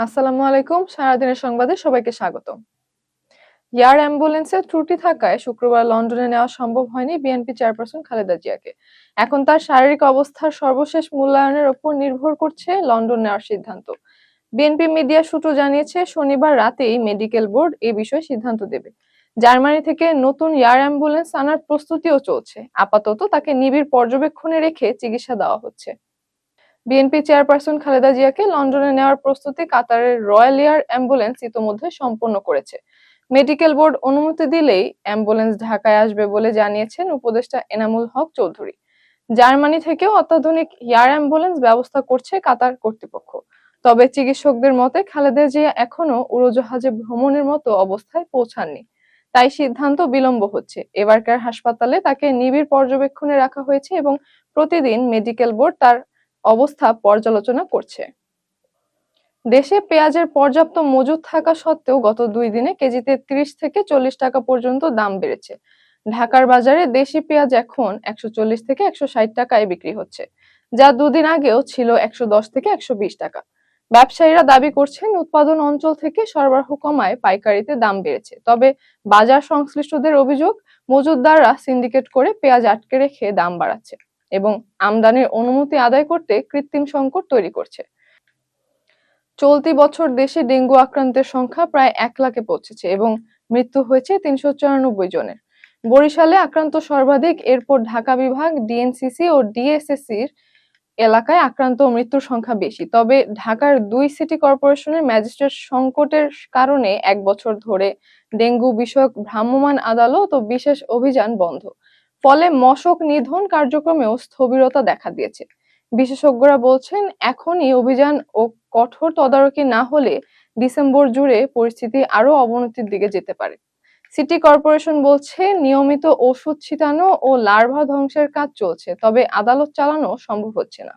আসসালামু আলাইকুম। সারাদিনের সংবাদে সবাইকে স্বাগত। এয়ার অ্যাম্বুলেন্সে ত্রুটি থাকায় শুক্রবার লন্ডনে নেওয়া সম্ভব হয়নি বিএনপি চেয়ারপারসন খালেদা জিয়াকে। এখন তার শারীরিক অবস্থার সর্বশেষ মূল্যায়নের ওপর নির্ভর করছে লন্ডন নেওয়ার সিদ্ধান্ত। বিএনপি মিডিয়া সূত্র জানিয়েছে, শনিবার রাতেই মেডিকেল বোর্ড এ বিষয়ে সিদ্ধান্ত দেবে। জার্মানি থেকে নতুন এয়ার অ্যাম্বুলেন্স আনার প্রস্তুতিও চলছে। আপাতত তাকে নিবিড় পর্যবেক্ষণে রেখে চিকিৎসা দেওয়া হচ্ছে। বিএনপি চেয়ারপারসন খালেদা জিয়াকে লন্ডনে নেওয়ার প্রস্তুতি কাতারের রয়্যাল এয়ার অ্যাম্বুলেন্স ইতোমধ্যে সম্পন্ন করেছে। মেডিকেল বোর্ড অনুমতি দিলেই অ্যাম্বুলেন্স ঢাকায় আসবে বলে জানিয়েছেন উপদেষ্টা এনামুল হক চৌধুরী। জার্মানি থেকেও অত্যাধুনিক এয়ার অ্যাম্বুলেন্স ব্যবস্থা করছে কাতার কর্তৃপক্ষ। তবে চিকিৎসকদের মতে খালেদা জিয়া এখনো উড়োজাহাজে ভ্রমণের মতো অবস্থায় পৌঁছাননি, তাই সিদ্ধান্ত বিলম্ব হচ্ছে। এবারকার হাসপাতালে তাকে নিবিড় পর্যবেক্ষণে রাখা হয়েছে এবং প্রতিদিন মেডিকেল বোর্ড তার অবস্থা পর্যালোচনা করছে। দেশে পেঁয়াজের পর্যাপ্ত মজুদ থাকা সত্ত্বেও গত 2 দিনে কেজিতে 30 থেকে 40 টাকা পর্যন্ত দাম বেড়েছে। ঢাকার বাজারে দেশি পেঁয়াজ এখন 140 থেকে 160 টাকায় বিক্রি হচ্ছে, যা 2 দিন আগেও ছিল 110 থেকে 120 টাকা। ব্যবসায়ীরা দাবি করছেন, উৎপাদন অঞ্চল থেকে সরবরাহ কমায় পাইকারিতে দাম বেড়েছে। তবে বাজার সংশ্লিষ্টদের অভিযোগ, মজুতদাররা সিন্ডিকেট করে পেঁয়াজ আটকে রেখে দাম বাড়াচ্ছে এবং আমদানির অনুমতি আদায় করতে কৃত্রিম সংকট তৈরি করছে। চলতি বছর দেশে ডেঙ্গু আক্রান্তের সংখ্যা প্রায় 1 লাখে পৌঁছেছে এবং মৃত্যু হয়েছে 394 জনের। বরিশালে আক্রান্ত সর্বাধিক, এরপর ঢাকা বিভাগ, ডিএনসিসি ও ডিএসসিসির এলাকায় আক্রান্ত ও মৃত্যুর সংখ্যা বেশি। তবে ঢাকার 2 সিটি কর্পোরেশনের ম্যাজিস্ট্রেট সংকটের কারণে 1 বছর ধরে ডেঙ্গু বিষয়ক ভ্রাম্যমাণ আদালত ও বিশেষ অভিযান বন্ধ। ফলে মশক নিধন কার্যক্রমেও স্থবিরতা দেখা দিয়েছে। বিশেষজ্ঞরা বলছেন, এখনই অভিযান ও কঠোর তদারকি না হলে ডিসেম্বর জুড়ে পরিস্থিতি আরো অবনতির দিকে যেতে পারে। সিটি কর্পোরেশন বলছে, নিয়মিত ওষুধ ছিটানো ও লার্ভা ধ্বংসের কাজ চলছে, তবে আদালত চালানো সম্ভব হচ্ছে না।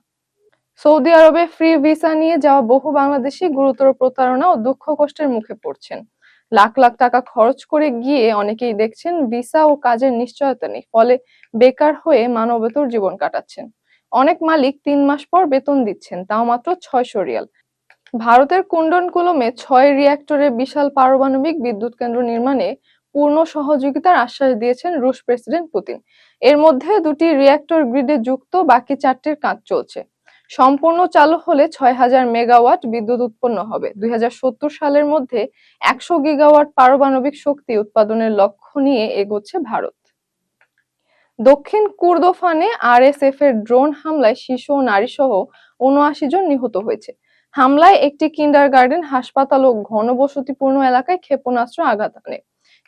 সৌদি আরবে ফ্রি ভিসা নিয়ে যাওয়া বহু বাংলাদেশি গুরুতর প্রতারণা ও দুঃখ কষ্টের মুখে পড়ছেন। লাখ লাখ টাকা খরচ করে গিয়ে অনেকেই দেখছেন ভিসা ও কাজের নিশ্চয়তা নেই, ফলে বেকার হয়ে মানবেতর জীবন কাটাচ্ছেন। অনেক মালিক 3 মাস পর বেতন দিচ্ছেন, তাও মাত্র 600 রিয়াল। ভারতের কুন্ডনকুলমে 6 রিঅ্যাক্টরের বিশাল পারমাণবিক বিদ্যুৎ কেন্দ্র নির্মাণে পূর্ণ সহযোগিতার আশ্বাস দিয়েছেন রুশ প্রেসিডেন্ট পুতিন। এর মধ্যে 2টি রিঅ্যাক্টর গ্রিডে যুক্ত, বাকি 4টির কাজ চলছে। সম্পূর্ণ চালু হলে 6000 মেগাওয়াট বিদ্যুৎ উৎপন্ন হবে। 2070 সালের মধ্যে 100 গিগাওয়াট পারমাণবিক শক্তি উৎপাদনের লক্ষ্য নিয়ে এগোচ্ছে ভারত। দক্ষিণ কুর্দোফানে আরএসএফ এর ড্রোন হামলায় শিশু ও নারী সহ 79 জন নিহত হয়েছে। হামলায় একটি কিন্ডারগার্টেন, হাসপাতাল ও ঘনবসতিপূর্ণ এলাকায় ক্ষেপণাস্ত্র আঘাত আনে।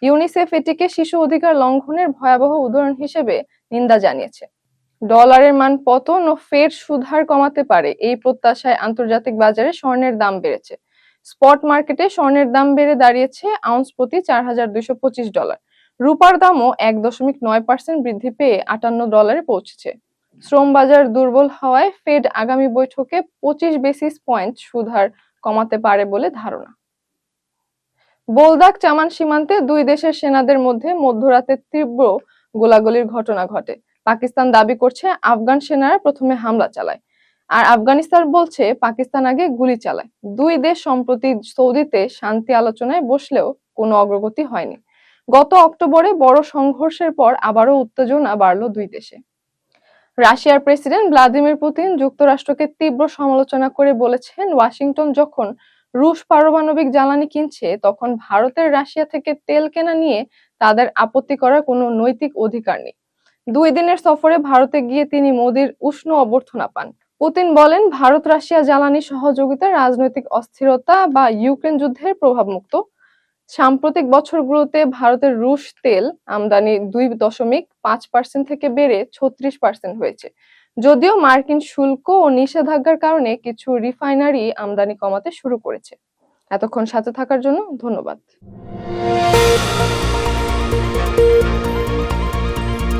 ইউনিসেফ এটিকে শিশু অধিকার লঙ্ঘনের ভয়াবহ উদাহরণ হিসেবে নিন্দা জানিয়েছে। ডলারের মান পতন ও ফেড সুদহার কমাতে পারে, এই প্রত্যাশায় আন্তর্জাতিক বাজারে স্বর্ণের দাম বেড়েছে। স্পট মার্কেটে স্বর্ণের দাম বেড়ে দাঁড়িয়েছে আউন্স প্রতি $4225। রূপার দামও 1.9% বৃদ্ধি পেয়ে $58 পৌঁছেছে। শ্রম বাজার দুর্বল হওয়ায় ফেড আগামী বৈঠকে 25 বেসিস পয়েন্ট সুদহার কমাতে পারে বলে ধারণা। বোলদাক চামান সীমান্তে 2 দেশের সেনাদের মধ্যে মধ্যরাতে তীব্র গোলাগুলির ঘটনা ঘটে। পাকিস্তান দাবি করছে আফগান সেনারা প্রথমে হামলা চালায়, আর আফগানিস্তান বলছে পাকিস্তান আগে গুলি চালায়। 2 দেশ সম্প্রতি সৌদিতে শান্তি আলোচনায় বসলেও কোনো অগ্রগতি হয়নি। গত অক্টোবরে বড় সংঘর্ষের পর আবারও উত্তেজনা বাড়ল 2 দেশে। রাশিয়ার প্রেসিডেন্ট ভ্লাদিমির পুতিন যুক্তরাষ্ট্রকে তীব্র সমালোচনা করে বলেছেন, ওয়াশিংটন যখন রুশ পারমাণবিক জ্বালানি কিনছে, তখন ভারতের রাশিয়া থেকে তেল কেনা নিয়ে তাদের আপত্তি করার কোনো নৈতিক অধিকার নেই। 2 দিনের সফরে ভারতে গিয়ে তিনি মোদির উষ্ণ অভ্যর্থনা পান। পুতিন বলেন, ভারত রাশিয়া জ্বালানি সহযোগিতা রাজনৈতিক অস্থিরতা বা ইউক্রেন যুদ্ধের প্রভাবমুক্ত। সাম্প্রতিক বছরগুলোতে ভারতের রুশ তেল আমদানি 2.5% থেকে বেড়ে 36% হয়েছে, যদিও মার্কিন শুল্ক ও নিষেধাজ্ঞার কারণে কিছু রিফাইনারি আমদানি কমাতে শুরু করেছে। এতক্ষণ সাথে থাকার জন্য ধন্যবাদ।